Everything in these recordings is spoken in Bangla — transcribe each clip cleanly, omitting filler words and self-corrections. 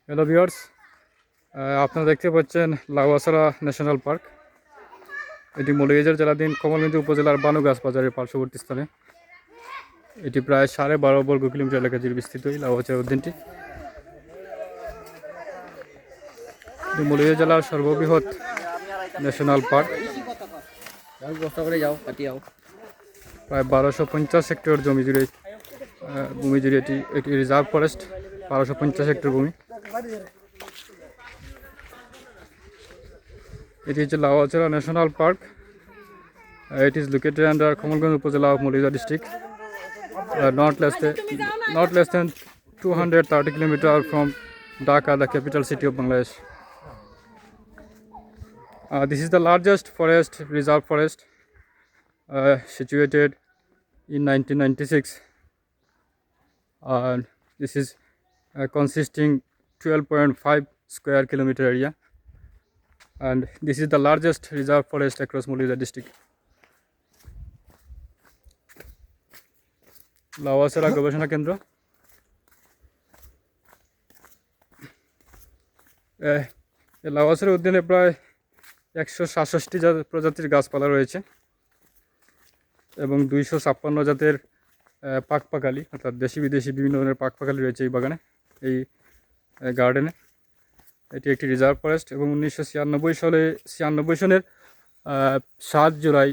হ্যালো ভিউয়ার্স, আপনারা দেখতে পাচ্ছেন লাউয়াছড়া ন্যাশনাল পার্ক। এটি মৌলভীবাজার জেলাধীন কমলগঞ্জ উপজেলার বানুগাছ বাজারের পার্শ্ববর্তী স্থানে। এটি প্রায় 12.5 বর্গ কিলোমিটার এলাকা জুড়ে বিস্তৃত এই লাউয়াছড়া উদ্যানটি। এটি মৌলভীবাজার জেলার সর্ববৃহৎ ন্যাশনাল পার্ক। প্রায় 1250 হেক্টর জমি জুড়ে এটি একটি রিজার্ভ ফরেস্ট। 1250 হেক্টর ভূমি। এটি হচ্ছে Lawachara national park. It is located under Kamalganj Upazila of Maulibajar district, not less than 230 kilometers from Dhaka, the capital city of Bangladesh. This is the largest forest, reserve forest, situated in 1996, and this is consisting 12.5 square kilometer area, and this is the largest reserve forest across Maulibajar district. Lawachara গবেষণা কেন্দ্র। এই লাউয়াছড়া উদ্যানে প্রায় 167 প্রজাতির গাছপালা রয়েছে এবং 256 জাতের পাখপাখালি, অর্থাৎ দেশি বিদেশি বিভিন্ন ধরনের পাখপাখালি রয়েছে এই বাগানে, এই গার্ডেনে। এটি একটি রিজার্ভ ফরেস্ট এবং 1996 সনের 7 জুলাই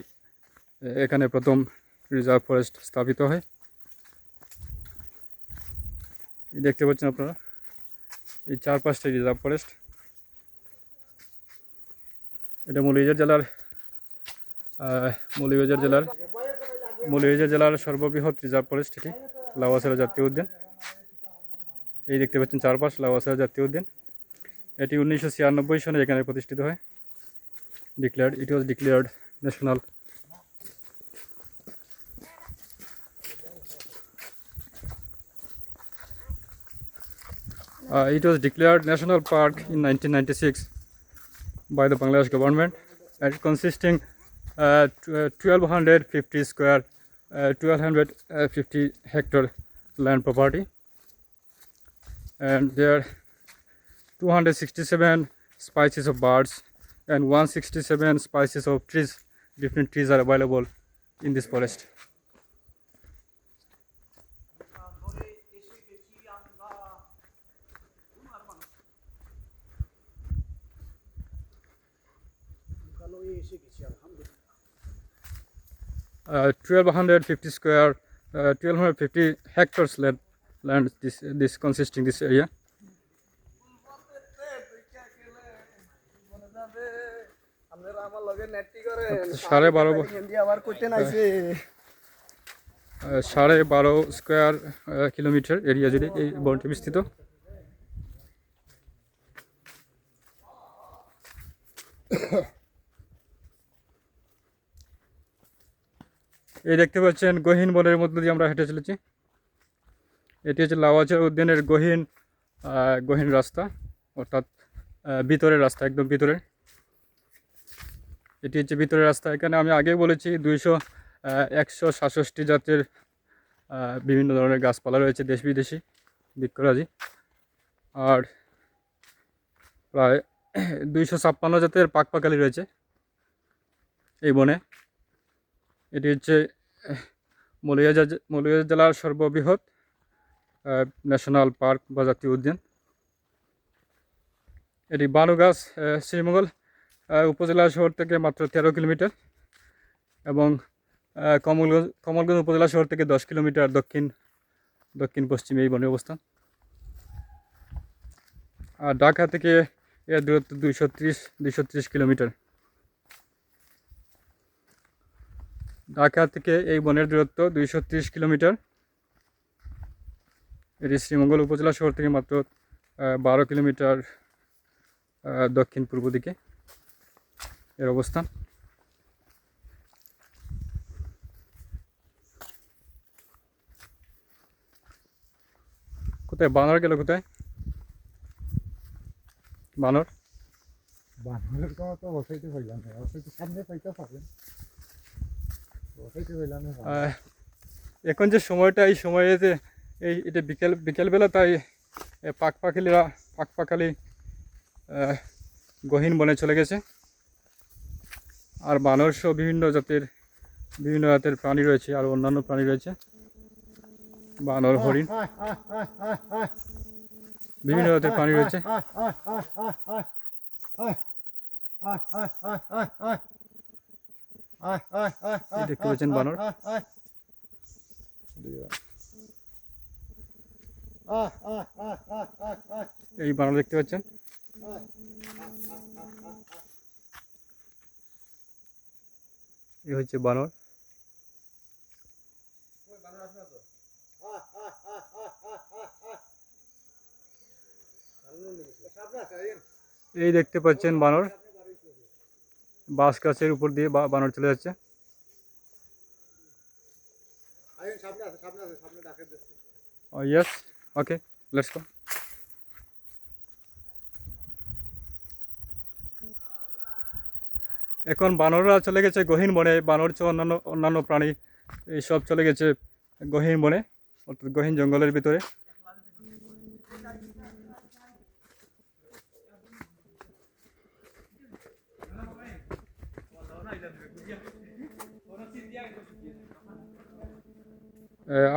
এখানে প্রথম রিজার্ভ ফরেস্ট স্থাপিত হয়। দেখতে পাচ্ছেন আপনারা এই 4-5টা রিজার্ভ ফরেস্ট। এটা মৌলভীবাজার জেলার সর্ববৃহৎ রিজার্ভ ফরেস্ট এটি লাউয়াছড়া জাতীয় উদ্যান। এই দেখতে পাচ্ছেন চারপাশ লাউয়াছড়া জাতীয় উদ্যান। এটি 1996 সনে এখানে প্রতিষ্ঠিত হয়। It was declared national. It was declared national park in 1996 by the Bangladesh government, and consisting 1250 hectare land property, and there are 267 species of birds and 167 species of trees. Different trees are available in this forest. 1250 hectares land this consisting this area. সাড়ে 12 স্কোয়ার কিলোমিটার এরিয়া জুড়ে এই বনটি বিস্তৃত। এই দেখতে পাচ্ছেন গহীন বনের মধ্য দিয়ে আমরা হেঁটে চলেছি। এটি হচ্ছে লাউয়াছড়া উদ্যানের গহীন রাস্তা, অর্থাৎ ভিতরের রাস্তা, একদম ভিতরে। এটি হচ্ছে ভিতরের রাস্তা। এখানে আমি আগেই বলেছি 167 জাতের বিভিন্ন ধরনের গাছপালা রয়েছে, দেশ বিদেশি বৃক্ষরাজি, আর প্রায় 256 জাতের পাখপাখালি রয়েছে এই বনে। এটি হচ্ছে মৌলভীবাজার জেলার সর্ববৃহৎ ন্যাশনাল পার্ক বা জাতীয় উদ্যান। এটি বানুগাছ শ্রীমঙ্গল উপজেলা শহর থেকে মাত্র 13 কিলোমিটার এবং কমলগঞ্জ উপজেলা শহর থেকে 10 কিলোমিটার দক্ষিণ পশ্চিমে এই বনের অবস্থান। আর ঢাকা থেকে এর দূরত্ব 230 কিলোমিটার। ঢাকা থেকে এই বনের দূরত্ব 230 কিলোমিটার। এটি শ্রীমঙ্গল উপজেলা শহর থেকে মাত্র 12 কিলোমিটার দক্ষিণ পূর্ব দিকে এর অবস্থান। কোথায় বানর গেল? কোথায় বানর? এখন যে সময়টা, এই সময়েতে এটা বিকেলবেলা, তাই পাখিরা পাকপাখালি গহীন বনে চলে গেছে। আর বানর সহ বিভিন্ন জাতের প্রাণী রয়েছে, আর অন্যান্য প্রাণী রয়েছে, বানর, হরিণ, বিভিন্ন জাতের প্রাণী রয়েছে। দেখতে পাচ্ছেন বানর। এই বানর দেখতে পাচ্ছেন। এই হচ্ছে বানর। এই দেখতে পাচ্ছেন বানর, বাঁশ গাছের উপর দিয়ে বানর চলে যাচ্ছে। Yes, okay, let's go. এখন বানররা চলে গেছে গহীন বনে। বানর চেয়ে অন্যান্য প্রাণী এইসব চলে গেছে গহীন বনে, অর্থাৎ গহীন জঙ্গলের ভিতরে।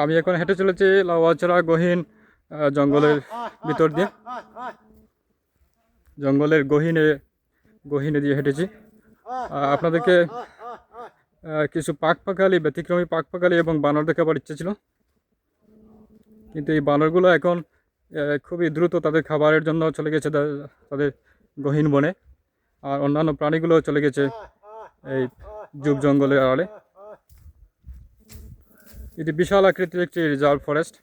আমি এখন হেঁটে চলেছি লাউয়াছড়া গহীন জঙ্গলের ভিতর দিয়ে। জঙ্গলের গহীনে দিয়ে হেঁটেছি। আপনাদেরকে কিছু ব্যতিক্রমী পাকপাখালি এবং বানর দেখাবার ইচ্ছে ছিল, কিন্তু এই বানরগুলো এখন খুবই দ্রুত তাদের খাবারের জন্য চলে গেছে তাদের গহীন বনে। আর অন্যান্য প্রাণীগুলো চলে গেছে এই জুব জঙ্গলের আড়ালে। এটি বিশাল আকৃতির একটি রিজার্ভ ফরেস্ট।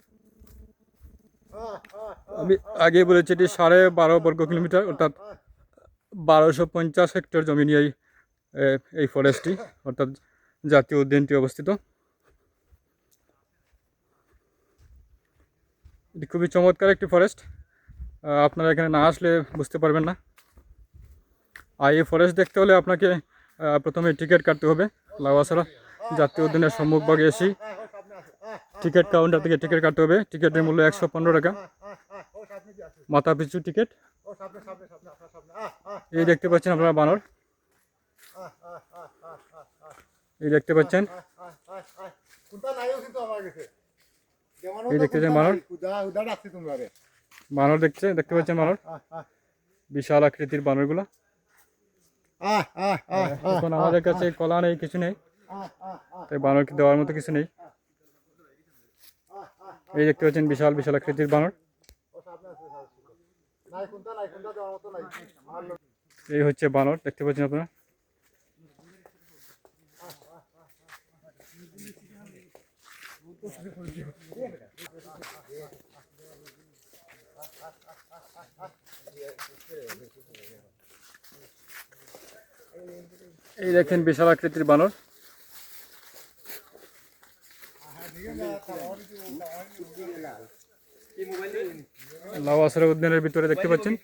আমি আগে বলেছি এটি 12.5 বর্গ কিলোমিটার, অর্থাৎ 1250 হেক্টর জমি নিয়ে এই ফরেস্টটি, অর্থাৎ জাতীয় উদ্যানটি অবস্থিত। এটি খুবই চমৎকার একটি ফরেস্ট। আপনারা এখানে না আসলে বুঝতে পারবেন না। আর এই ফরেস্ট দেখতে হলে আপনাকে প্রথমে টিকিট কাটতে হবে। লাউয়াছড়া জাতীয় উদ্যানের সম্মুখভাগে এসেই টিকিট কাউন্টার থেকে টিকিট কাটতে হবে। টিকিটের মূল্য 115 টাকা, মাথা পিছু টিকিট। এই দেখতে পাচ্ছেন আপনারা বানর, এই দেখতে পাচ্ছেন, এই দেখতেছেন বানর দেখতে পাচ্ছেন বানর, বিশাল আকৃতির বানরগুলো। এখন আমাদের কাছে কলা নেই, কিছু নেই, তাই বানরকে দেওয়ার মতো কিছু নেই। এই দেখতে পাচ্ছেন বিশাল আকৃতির বানর। এই হচ্ছে বানর, দেখতে পাচ্ছেন আপনারা। এই দেখেন বিশাল আকৃতির বানর। লাউয়াছড়া উদ্যানের ভিতরে দেখতে পাচ্ছেন।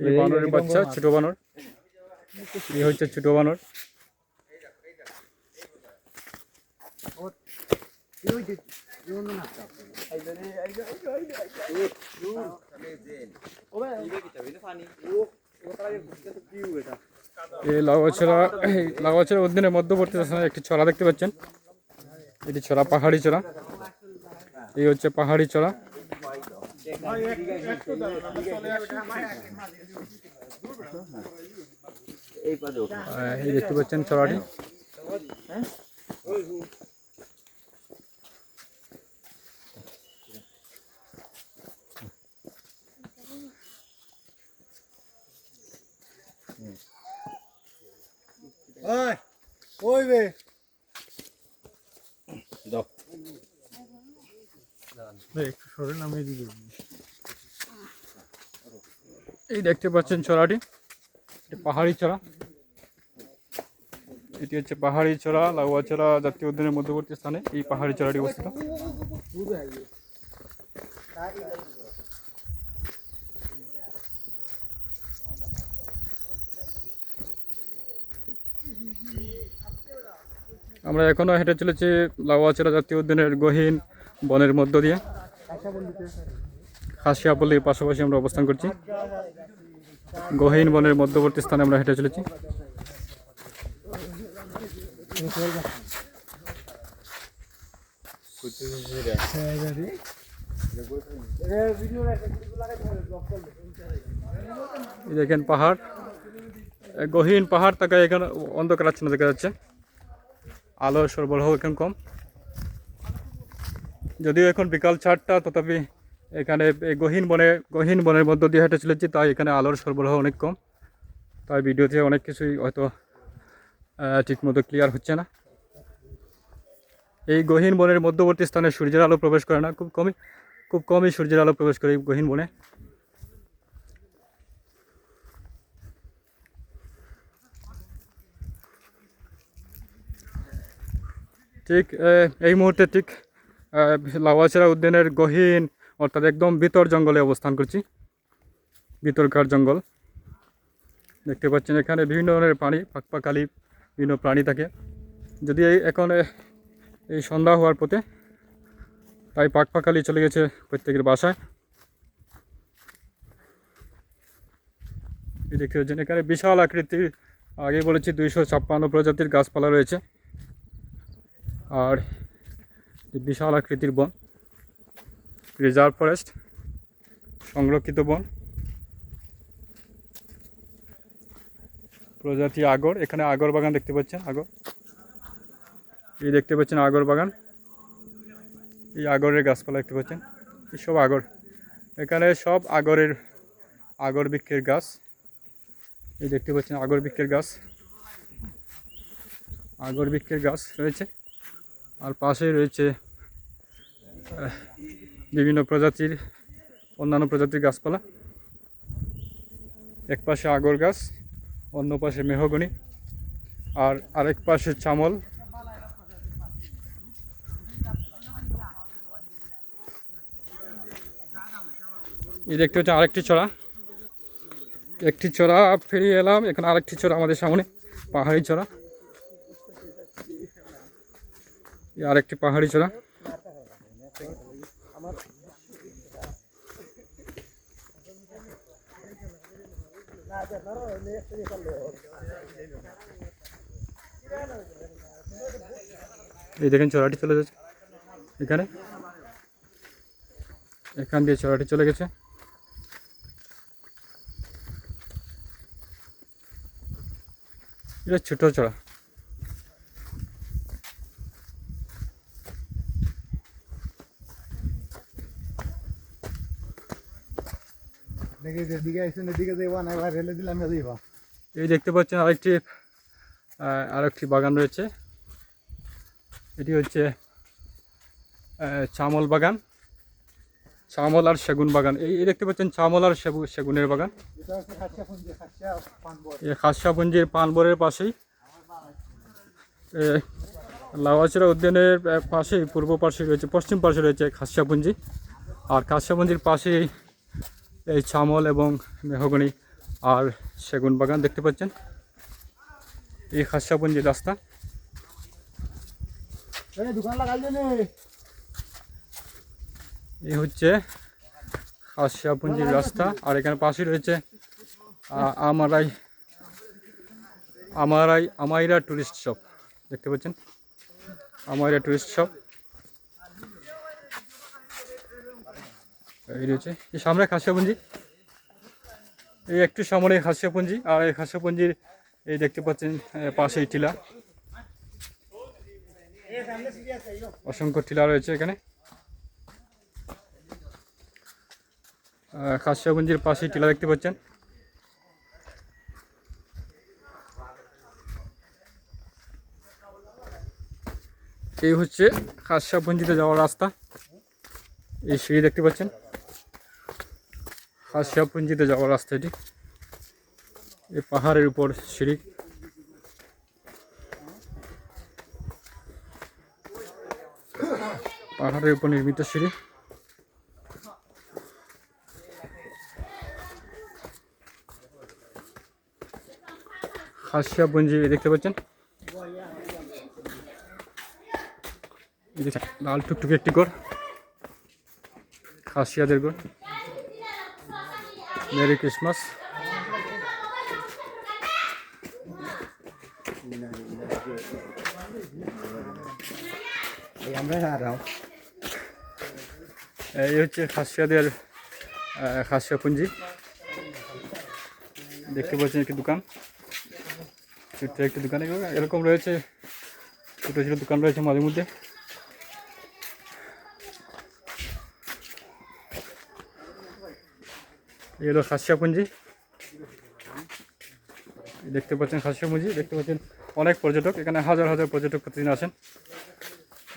এই বানরের বাচ্চা, ছোট বানর। এই হচ্ছে ছোট বানর। এই লাউয়াছড়া উদ্যানের মধ্যবর্তী স্থানে একটি ছড়া দেখতে পাচ্ছেন। এটি ছড়া, পাহাড়ি ছড়া। এই হচ্ছে পাহাড়ি ছড়া। এই দেখতে পাচ্ছেন ছড়াটি। এই দেখতে পাচ্ছেন ছড়াটি, পাহাড়ি ছড়া। এটি হচ্ছে পাহাড়ি ছড়া, লাউয়াছড়া জাতীয় উদ্যানের মধ্যবর্তী স্থানে এই পাহাড়ি ছড়াটি অবস্থিত। আমরা এখনও হেঁটে চলেছি লাউয়াছড়া জাতীয় উদ্যানের গহীন বনের মধ্য দিয়ে। খাসিয়াপল্লির পাশাপাশি আমরা অবস্থান করছি। গহীন বনের মধ্যবর্তী স্থানে আমরা হেঁটে চলেছি। দেখেন পাহাড়, গহীন পাহাড় তাকে এখানে অন্ধকারাচ্ছন্ন দেখা যাচ্ছে, আলোর সরবরাহ এখন কম। যদিও এখন বিকাল 4টা, তথাপি এখানে এই গহীন বনের মধ্য দিয়ে হেঁটে চলেছি, তাই এখানে আলোর সরবরাহ অনেক কম, তাই ভিডিওতে অনেক কিছুই হয়তো ঠিকমতো ক্লিয়ার হচ্ছে না। এই গহীন বনের মধ্যবর্তী স্থানে সূর্যের আলো প্রবেশ করে না, খুব কমই সূর্যের আলো প্রবেশ করে এই গহীন বনে। ঠিক এই মুহূর্তে ঠিক লাউয়াছড়া উদ্যানের গহীন অর্থাৎ একদম ভিতর জঙ্গলে অবস্থান করছি। ভিতরকার জঙ্গল দেখতে পাচ্ছেন, এখানে বিভিন্ন ধরনের প্রাণী, পাখপাখালি বিভিন্ন প্রাণী থাকে। যদি এখন এই সন্ধ্যা হওয়ার পথে, তাই পাখপাখালি চলে গেছে প্রত্যেকের বাসায়। দেখতে পাচ্ছেন এখানে বিশাল আকৃতির, আগে বলেছি 256 প্রজাতির গাছপালা রয়েছে, আর বিশাল আকৃতির বন, রিজার্ভ ফরেস্ট, সংরক্ষিত বন, প্রজাতি আগর। এখানে আগর বাগান দেখতে পাচ্ছেন, এই দেখতে পাচ্ছেন আগর বাগান, এই আগরের গাছপালা দেখতে পাচ্ছেন, এই সব আগর। এখানে সব আগর বৃক্ষের গাছ, এই দেখতে পাচ্ছেন আগর বৃক্ষের গাছ রয়েছে। আর পাশেই রয়েছে বিভিন্ন প্রজাতির অন্যান্য প্রজাতির গাছপালা। এক পাশে আগর গাছ, অন্য পাশে মেহগনি, আর আরেক পাশে চামল। এই দেখতে হচ্ছে আরেকটি চড়া, একটি চড়া ফিরিয়ে এলাম, এখন আরেকটি চড়া আমাদের সামনে, পাহাড়ি চড়া, আরেকটি পাহাড়ি চড়া। এই দেখেন চড়াটি চলে যাচ্ছে এখান দিয়ে চড়াটি চলে গেছে। এটা ছোট চড়া। এই দেখতে পাচ্ছেন আরেকটি বাগান রয়েছে, এটি হচ্ছে চামল বাগান, চামল আর সেগুন বাগান। এই দেখতে পাচ্ছেন চামল আর সেগুনের বাগান। এই খাসিয়াপুঞ্জির পানবরের পাশেই, লাউয়াছড়া উদ্যানের পাশেই পূর্ব পাশে রয়েছে, পশ্চিম পাশে রয়েছে খাসিয়াপুঞ্জি, আর খাসিয়াপুঞ্জির পাশেই এই চামল এবং মেহগনি আর সেগুন বাগান দেখতে পাচ্ছেন। এই খাসিয়াপুঞ্জির রাস্তা, এই হচ্ছে খাসিয়াপুঞ্জির রাস্তা। আর এখানে পাশে রয়েছে আমাইরা টুরিস্ট শপ, দেখতে পাচ্ছেন আমাইরা টুরিস্ট শপ। এই রয়েছে এই সামনে খাসিয়াপুঞ্জি, এই একটু সামনে খাসিয়াপুঞ্জি, আর এই খাসিয়াপুঞ্জির এই দেখতে পাচ্ছেন পাশেই টিলা, অসংখ্য টিলা রয়েছে এখানে। খাসিয়াপুঞ্জির পাশেই টিলা দেখতে পাচ্ছেন। এই হচ্ছে খাসিয়াপুঞ্জিতে যাওয়ার রাস্তা, এই সিঁড়ি দেখতে পাচ্ছেন, খাসিয়াপুঞ্জিতে যাওয়ার রাস্তা এটি, এই পাহাড়ের উপর সিঁড়ি। পাহাড়ের উপর নির্মিত সিঁড়ি। খাসিয়াপুঞ্জি দেখতে পাচ্ছেন, এই যে লাল টুকটুকে একটি গড়, খাসিয়াদের গড়। Merry Christmas. এই হচ্ছে খাসিয়াদের খাসিয়াপুঞ্জি। দেখতে পাচ্ছেন একটি দোকান, ছোট্ট একটি দোকান। এরকম রয়েছে, ছোটো ছোটো দোকান রয়েছে মাঝে মধ্যে। এই হলো খাসিয়াপুঞ্জি, দেখতে পাচ্ছেন খাসিয়াপুঞ্জি। দেখতে পাচ্ছেন অনেক পর্যটক, এখানে হাজার হাজার পর্যটক প্রতিদিন আসেন।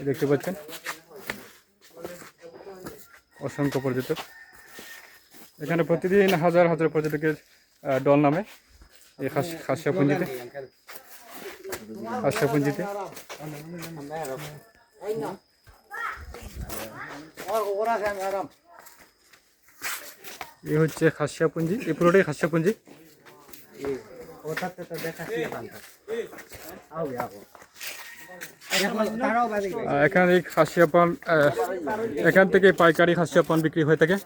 দেখতে পাচ্ছেন অসংখ্য পর্যটক, এখানে প্রতিদিন হাজার হাজার পর্যটকের দল নামে এই খাসিয়াপুঞ্জিতে। খাসিয়াপুঞ্জিতে এই হচ্ছে খাসিয়াপুঞ্জি, এই পুরোটাই খাসিয়াপুঞ্জি। এখানে এই খাসিয়া পান, এখান থেকে পাইকারি খাসিয়া পান বিক্রি হয়ে থাকে।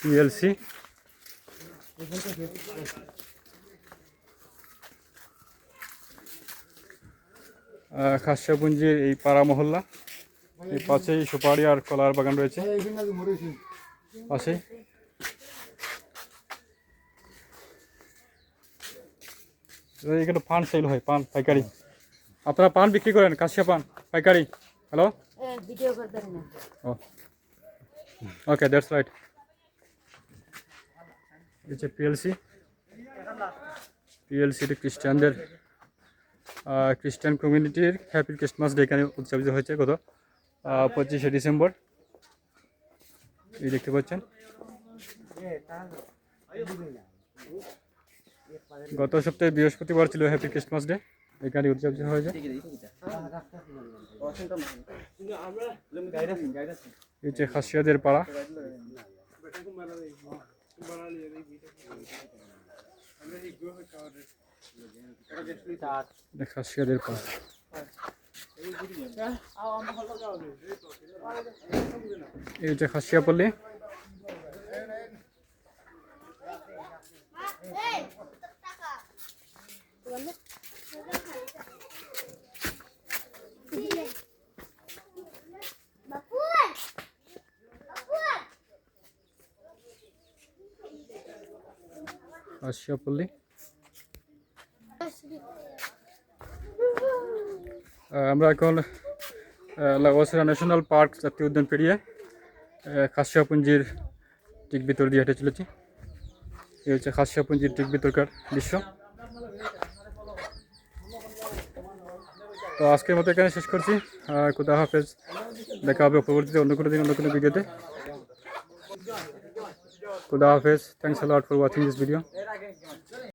পিএলসি খাসিয়াপুঞ্জির এই পাড়া মহল্লা, এই পাশেই সুপারি আর কলার বাগান রয়েছে পাশে। এখানে পান সেল হয়, পান পাইকারি। আপনারা পান বিক্রি করেন, খাসিয়া পান পাইকারি? Hello, okay, that's right. এই যে পিএলসি, পিএলসিটি খ্রিস্টানদের, খ্রিস্টান কমিউনিটির হ্যাপি ক্রিসমাস ডে এখানে উদযাপিত হয়েছে গত 25শে ডিসেম্বর। এই দেখতে পাচ্ছেন গত সপ্তাহে বৃহস্পতিবার ছিল হ্যাপি ক্রিসমাস ডে, এখানে উদযাপিত হয়েছে। এই যে খাসিয়াদের পাড়া, খাসিয়াদের পাড়া। এই হচ্ছে খাসিয়াপল্লী। খাসিয়াপল্লী আমরা এখন লাগোয়াছড়া ন্যাশনাল পার্ক জাতীয় উদ্যান পেরিয়ে খাসিয়াপুঞ্জির ঠিক ভিতর দিয়ে হেঁটে চলেছি। এই হচ্ছে খাসিয়াপুঞ্জির ঠিক ভিতরকার দৃশ্য। তো আজকের মতো এখানে শেষ করছি। খুদা হাফেজ, দেখা হবে পরবর্তীতে অন্য কোনো দিন অন্য কোনো ভিডিওতে। খুদা হাফেজ, thanks a lot for watching this video.